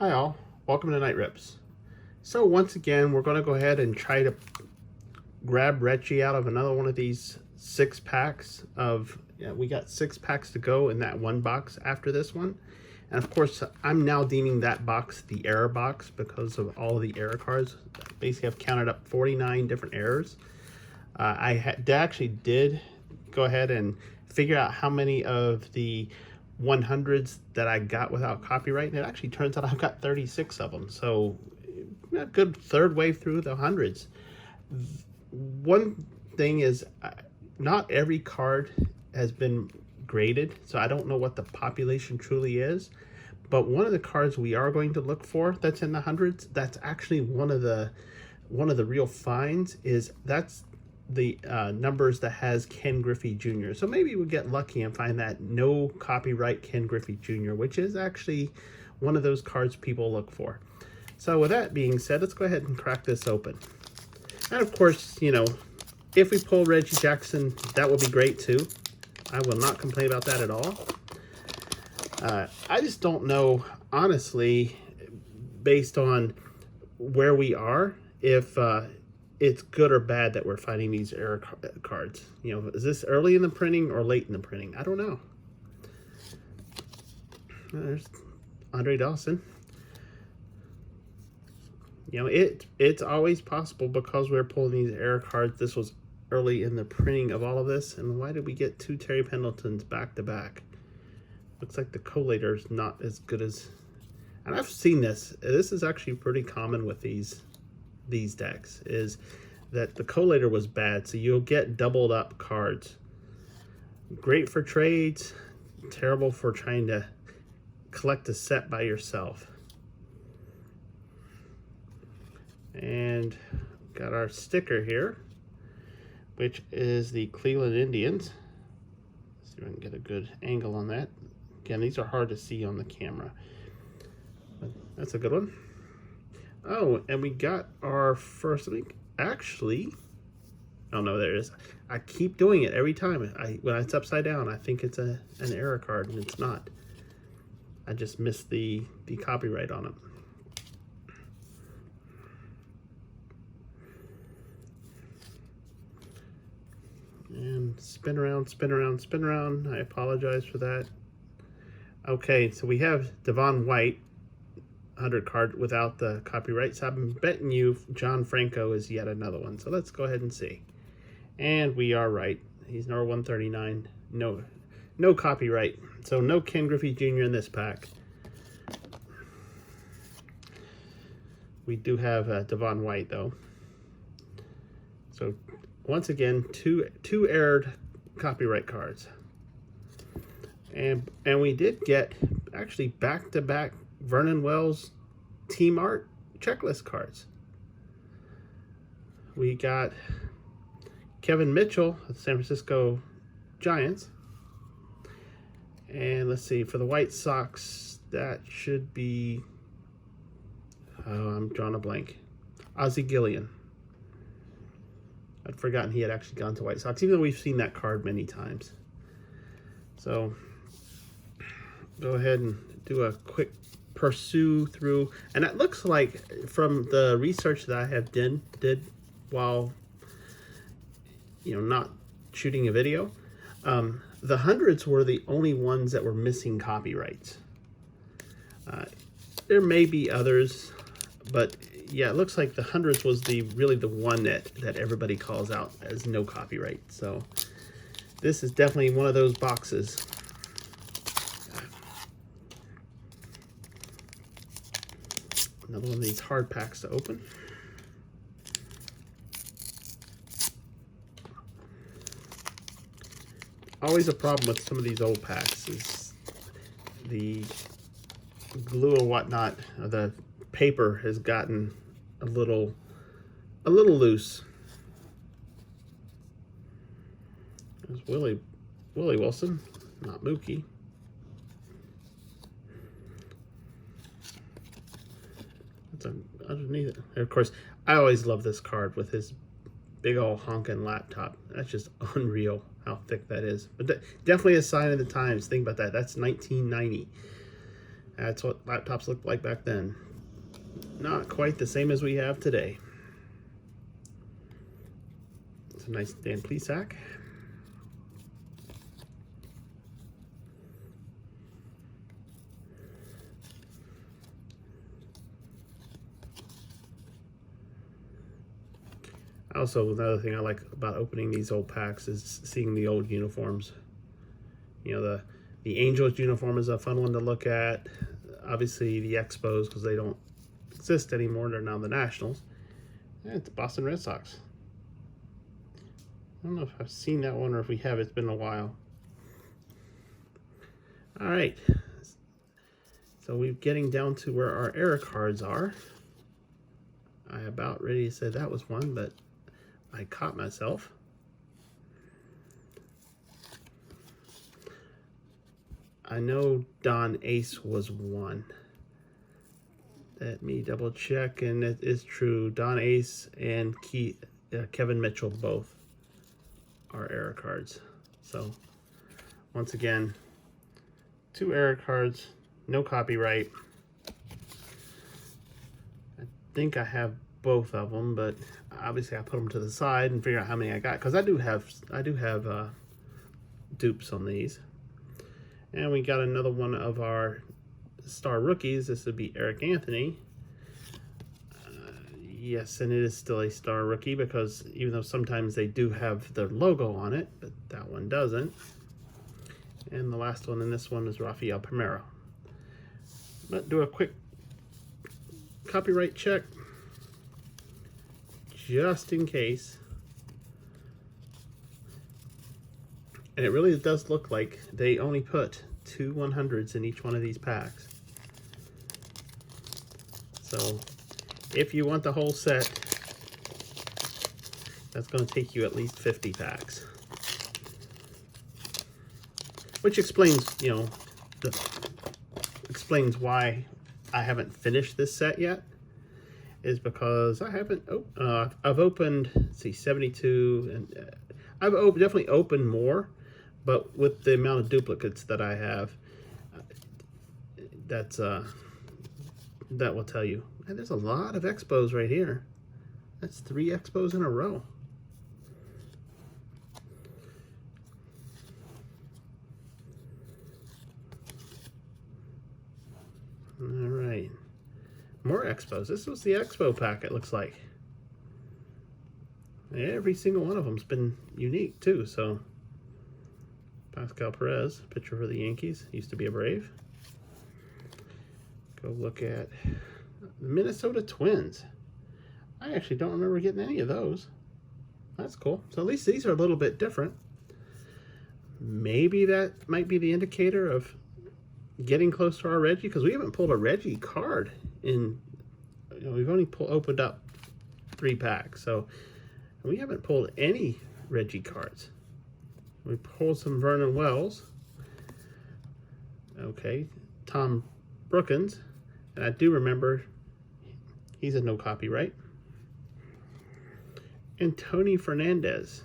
Hi all, welcome to Night Rips. So once again, we're going to go ahead and try to grab Reggie out of another one of these 6 packs of, we got 6 packs to go in that one box after this one. And of course, I'm now deeming that box the error box because of all of the error cards. Basically, I've counted up 49 different errors. I actually did go ahead and figure out how many of the 100s that I got without copyright, and it actually turns out I've got 36 of them, so a good third way through the hundreds. One thing is, not every card has been graded, so I don't know what the population truly is, but one of the cards we are going to look for that's in the hundreds, that's actually one of the real finds, is that's the numbers that has Ken Griffey Jr. So maybe we'll get lucky and find that no copyright Ken Griffey Jr., which is actually one of those cards people look for. So with that being said, let's go ahead and crack this open. And of course, you know, if we pull Reggie Jackson, that will be great too. I will not complain about that at all. I just don't know, honestly, based on where we are, if it's good or bad that we're finding these error cards. You know, is this early in the printing or late in the printing? I don't know. There's Andre Dawson. You know, it's always possible because we're pulling these error cards. This was early in the printing of all of this. And why did we get 2 Terry Pendletons back to back? Looks like the collator is not as good as... And I've seen this. This is actually pretty common with these decks, is that the collator was bad, so you'll get doubled up cards. Great for trades, terrible for trying to collect a set by yourself. And got our sticker here, which is the Cleveland Indians. Let's see if I can get a good angle on that. Again, these are hard to see on the camera, but that's a good one. Oh, and we got our first link. Actually, oh no, there it is. I keep doing it every time. When it's upside down, I think it's an error card, and it's not. I just missed the copyright on it. And spin around, spin around, spin around. I apologize for that. Okay, so we have Devon White, 100 card without the copyright, so I'm betting you John Franco is yet another one. So let's go ahead and see. And we are right. He's number 139. No copyright. So no Ken Griffey Jr. in this pack. We do have Devon White though. So once again, two errored copyright cards. And we did get actually back-to-back Vernon Wells Team Art checklist cards. We got Kevin Mitchell of the San Francisco Giants. And let's see, for the White Sox, that should be, oh, I'm drawing a blank. Ozzie Gillian. I'd forgotten he had actually gone to White Sox, even though we've seen that card many times. So go ahead and do a quick pursue through, and it looks like from the research that I have did while, you know, not shooting a video, the hundreds were the only ones that were missing copyrights. There may be others, but yeah, it looks like the hundreds was really the one that everybody calls out as no copyright. So this is definitely one of those boxes. Another one of these hard packs to open. Always a problem with some of these old packs is the glue or whatnot, the paper has gotten a little loose. There's Willie Wilson, not Mookie. Underneath it. And of course, I always love this card with his big old honking laptop. That's just unreal how thick that is. But definitely a sign of the times. Think about that. That's 1990. That's what laptops looked like back then. Not quite the same as we have today. It's a nice Dan Plesac. Also, another thing I like about opening these old packs is seeing the old uniforms. You know, the Angels uniform is a fun one to look at. Obviously, the Expos, because they don't exist anymore. They're now the Nationals. And it's Boston Red Sox. I don't know if I've seen that one or if we have. It's been a while. All right. So we're getting down to where our error cards are. I about ready to say that was one, but I caught myself. I know Don Ace was one. Let me double check, and it is true. Don Ace and Kevin Mitchell both are error cards. So once again, 2 error cards, no copyright. I think I have both of them, but obviously I put them to the side and figure out how many I got, because I do have dupes on these. And we got another one of our star rookies. This would be Eric Anthony. Yes, and it is still a star rookie, because even though sometimes they do have their logo on it, but that one doesn't. And the last one in this one is Rafael Premier. But do a quick copyright check, just in case. And it really does look like they only put 2 100s in each one of these packs. So if you want the whole set, that's going to take you at least 50 packs. Which explains, you know, explains why I haven't finished this set yet. Is because I haven't. I've opened, let's see, 72, and I've definitely opened more, but with the amount of duplicates that I have, that will tell you. And there's a lot of Expos right here. That's 3 Expos in a row. All right. More Expos. This was the Expo pack, it looks like. Every single one of them's been unique, too. So, Pascal Perez, pitcher for the Yankees, used to be a Brave. Go look at the Minnesota Twins. I actually don't remember getting any of those. That's cool. So at least these are a little bit different. Maybe that might be the indicator of getting close to our Reggie, because we haven't pulled a Reggie card in, you know, we've only opened up 3 packs, so we haven't pulled any Reggie cards. We pulled some Vernon Wells, okay, Tom Brookins, and I do remember he's a no copyright, and Tony Fernandez,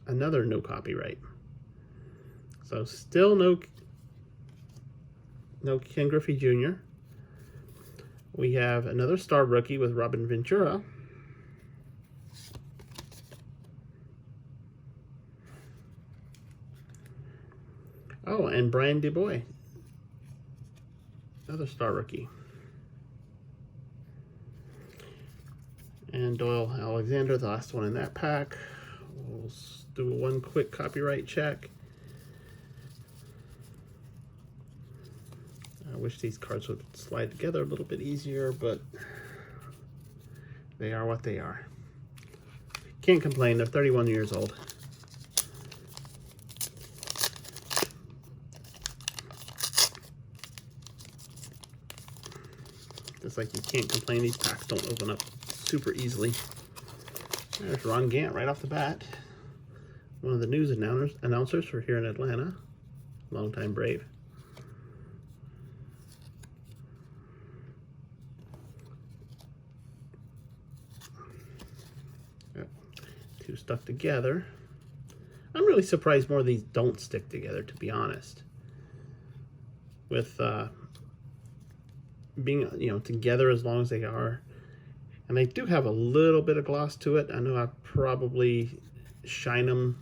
another no copyright. So still no Ken Griffey Jr. We have another star rookie with Robin Ventura. Oh, and Brian DuBois, another star rookie. And Doyle Alexander, the last one in that pack. We'll do one quick copyright check. I wish these cards would slide together a little bit easier, but they are what they are. Can't complain, they're 31 years old. Just like you can't complain, these packs don't open up super easily. There's Ron Gant right off the bat. One of the news announcers for here in Atlanta. Longtime Brave. Yep. 2 stuck together. I'm really surprised more of these don't stick together, to be honest. with being, you know, together as long as they are. And they do have a little bit of gloss to it. I know I probably shine them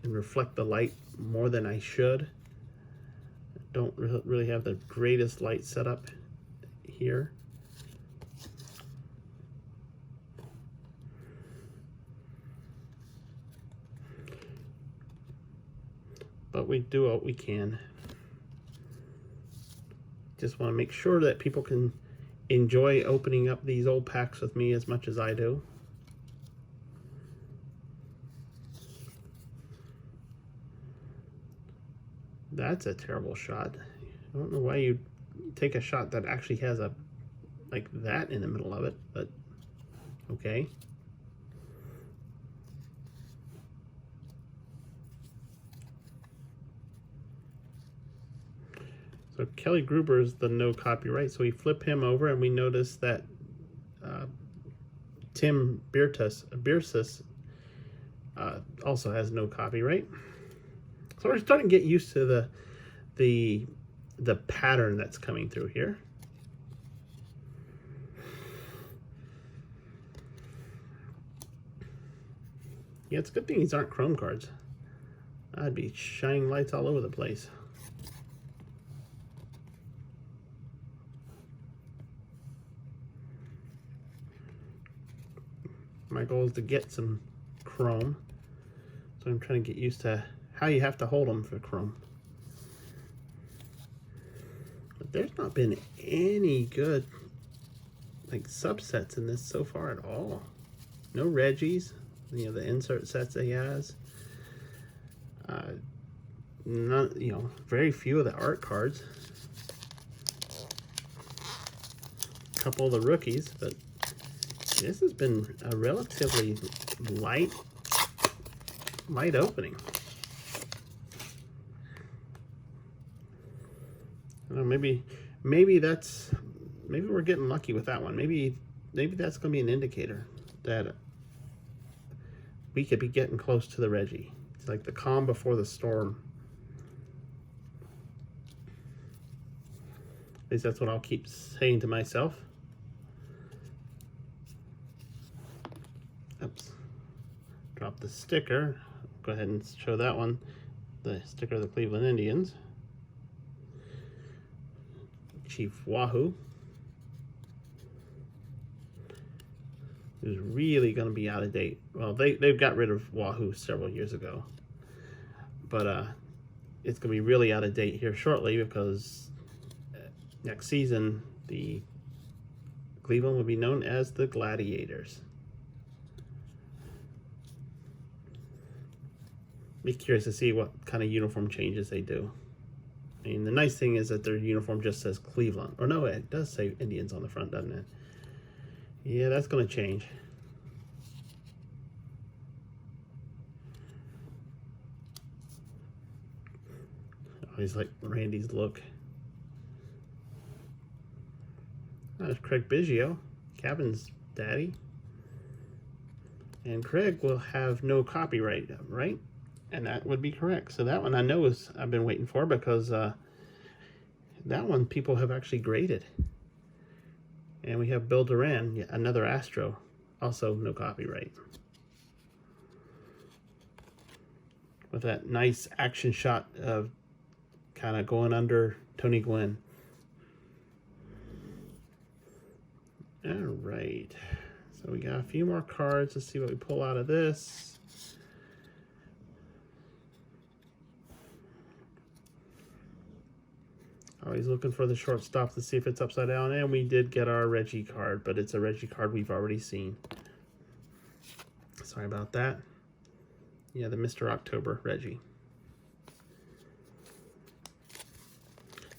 and reflect the light more than I should. I don't really have the greatest light setup here. But we do what we can. Just want to make sure that people can enjoy opening up these old packs with me as much as I do. That's a terrible shot. I don't know why you take a shot that actually has a like that in the middle of it, but okay. So Kelly Gruber is the no copyright, so we flip him over and we notice that Tim Biersus also has no copyright. So we're starting to get used to the pattern that's coming through here. Yeah, it's a good thing these aren't chrome cards. I'd be shining lights all over the place. My goal is to get some chrome, so I'm trying to get used to how you have to hold them for chrome. But there's not been any good like subsets in this so far at all. No Reggies, you know, the insert sets that he has. Not, you know, very few of the art cards. A couple of the rookies, but this has been a relatively light opening. I don't know, maybe we're getting lucky with that one. Maybe that's going to be an indicator that we could be getting close to the Reggie. It's like the calm before the storm. At least that's what I'll keep saying to myself. Oops. Drop the sticker. Go ahead and show that one. The sticker of the Cleveland Indians. Chief Wahoo. Who's really going to be out of date. Well, they've got rid of Wahoo several years ago. But it's going to be really out of date here shortly because next season, the Cleveland will be known as the Gladiators. Be curious to see what kind of uniform changes they do. I mean, the nice thing is that their uniform just says Cleveland. Or no, it does say Indians on the front, doesn't it? Yeah, that's going to change. Always like Randy's look. There's Craig Biggio, Kevin's daddy. And Craig will have no copyright, right? And that would be correct. So that one I know I've been waiting for because that one people have actually graded. And we have Bill Duran, another Astro, also no copyright. With that nice action shot of kind of going under Tony Gwynn. All right, so we got a few more cards. Let's see what we pull out of this. Always looking for the shortstop to see if it's upside down, and we did get our Reggie card, but it's a Reggie card we've already seen. Sorry about that. Yeah, the Mr. October Reggie.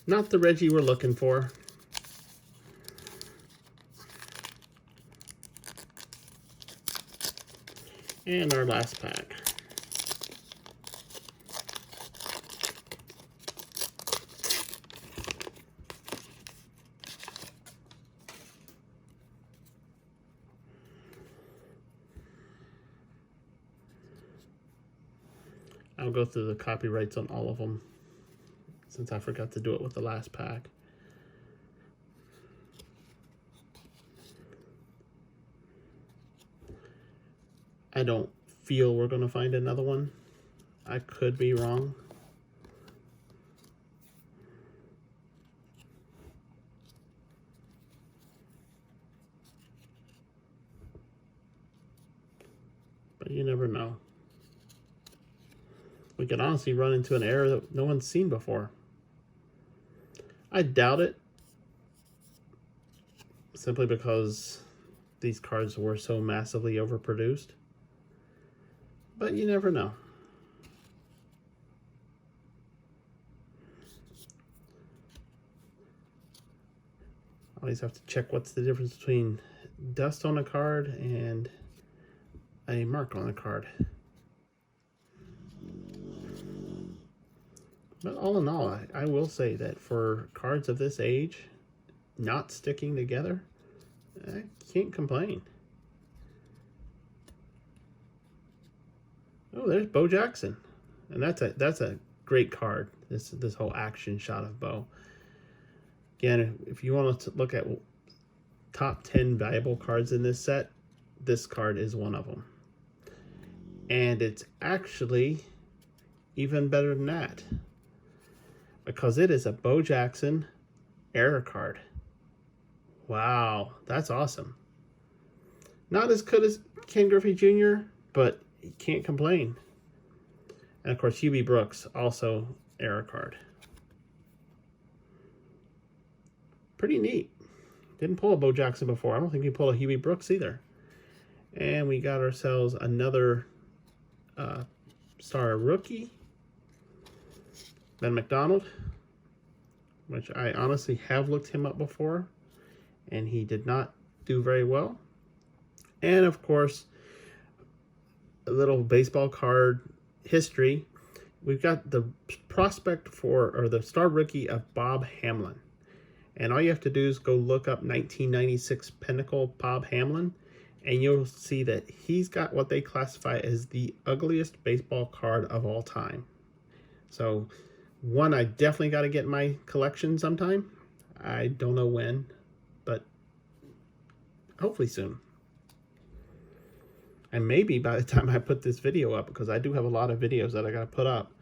Not the Reggie we're looking for. And our last pack. I'll go through the copyrights on all of them. It's since I forgot to do it with the last pack. I don't feel we're going to find another one. I could be wrong. But you never know. We could honestly run into an error that no one's seen before. I doubt it. Simply because these cards were so massively overproduced. But you never know. Always have to check what's the difference between dust on a card and a mark on a card. But all in all, I will say that for cards of this age, not sticking together, I can't complain. Oh, there's Bo Jackson, and that's a great card. This whole action shot of Bo. Again, if you want to look at top 10 valuable cards in this set, this card is one of them. And it's actually even better than that, because it is a Bo Jackson error card. Wow, that's awesome. Not as good as Ken Griffey Jr., but you can't complain. And of course, Hubie Brooks, also error card. Pretty neat. Didn't pull a Bo Jackson before. I don't think we pulled a Hubie Brooks either. And we got ourselves another star rookie, Ben McDonald, which I honestly have looked him up before, and he did not do very well. And of course, a little baseball card history. We've got the prospect for, or the star rookie of Bob Hamlin. And all you have to do is go look up 1996 Pinnacle Bob Hamlin, and you'll see that he's got what they classify as the ugliest baseball card of all time. So, one I definitely got to get in my collection sometime. I don't know when, but hopefully soon. And maybe by the time I put this video up, because I do have a lot of videos that I got to put up,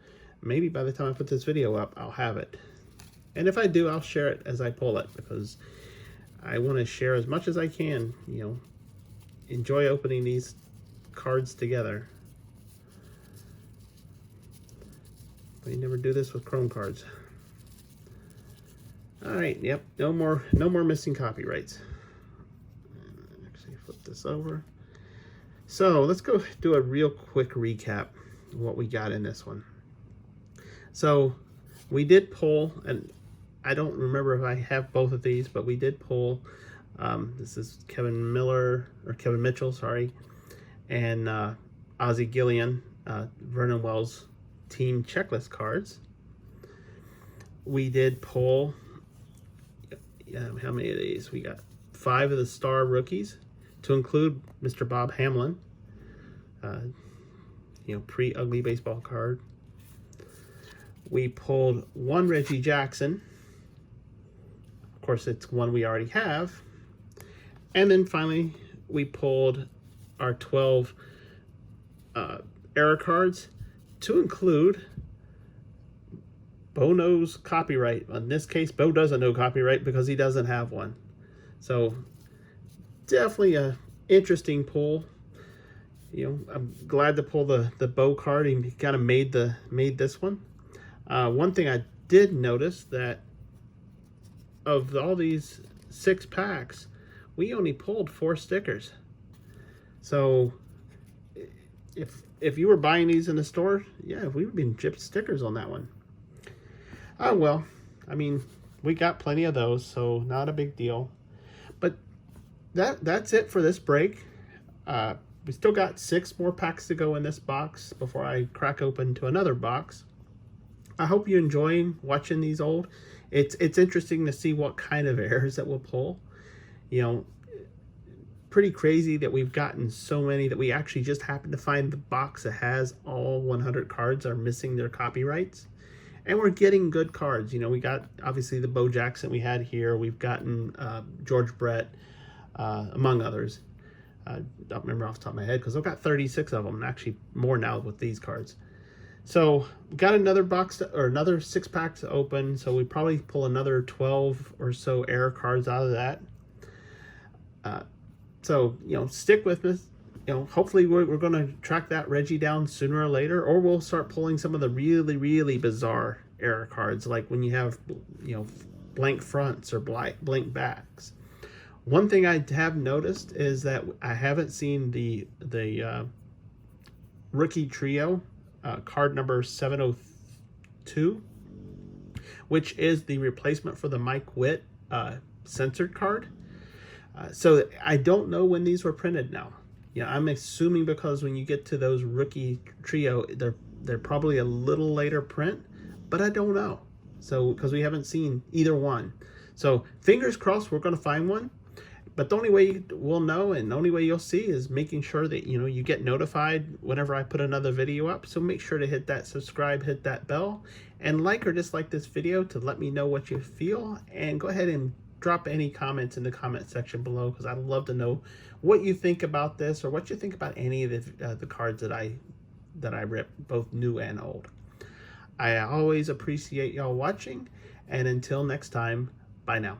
maybe by the time I put this video up, I'll have it. And if I do, I'll share it as I pull it, because I want to share as much as I can, you know, enjoy opening these cards together. But you never do this with Chrome cards. All right, yep, no more missing copyrights. Actually, flip this over. So let's go do a real quick recap of what we got in this one. So we did pull, and I don't remember if I have both of these, but we did pull. This is Kevin Mitchell, sorry, and Ozzie Gillian, Vernon Wells team checklist cards. We did pull, how many of these? We got 5 of the star rookies, to include Mr. Bob Hamlin, pre-ugly baseball card. We pulled 1 Reggie Jackson. Of course, it's one we already have. And then finally, we pulled our 12 error cards, to include Bo knows copyright. In this case, Bo doesn't know copyright because he doesn't have one. So definitely a interesting pull. You know, I'm glad to pull the Bo card. He kind of made this one. One thing I did notice, that of all these 6 packs, we only pulled 4 stickers. So if you were buying these in the store, yeah, we would have been chipped stickers on that one. Oh well, I mean, we got plenty of those, so not a big deal. But that's it for this break. We still got 6 more packs to go in this box before I crack open to another box. I hope you're enjoying watching these old. It's interesting to see what kind of errors that we'll pull. You know, pretty crazy that we've gotten so many that we actually just happen to find the box that has all 100 cards are missing their copyrights. and we're getting good cards. You know, we got obviously the Bo Jackson we had here. We've gotten George Brett, among others. Don't remember off the top of my head because I've got 36 of them, and actually more now with these cards. So we got another box or another 6-pack to open. So we probably pull another 12 or so error cards out of that. So, you know, stick with us. You know, hopefully we're going to track that Reggie down sooner or later, or we'll start pulling some of the really, really bizarre error cards, like when you have, you know, blank fronts or blank backs. One thing I have noticed is that I haven't seen the rookie trio, card number 702, which is the replacement for the Mike Witt censored card. So I don't know when these were printed now. Yeah, I'm assuming because when you get to those rookie trio, they're probably a little later print, but I don't know. So because we haven't seen either one, so fingers crossed we're going to find one. But the only way we'll know, and the only way you'll see, is making sure that you get notified whenever I put another video up. So make sure to hit that subscribe, hit that bell, and like or dislike this video to let me know what you feel. And go ahead and drop any comments in the comment section below, because I'd love to know what you think about this, or what you think about any of the cards that I rip, both new and old. I always appreciate y'all watching, and until next time, bye now.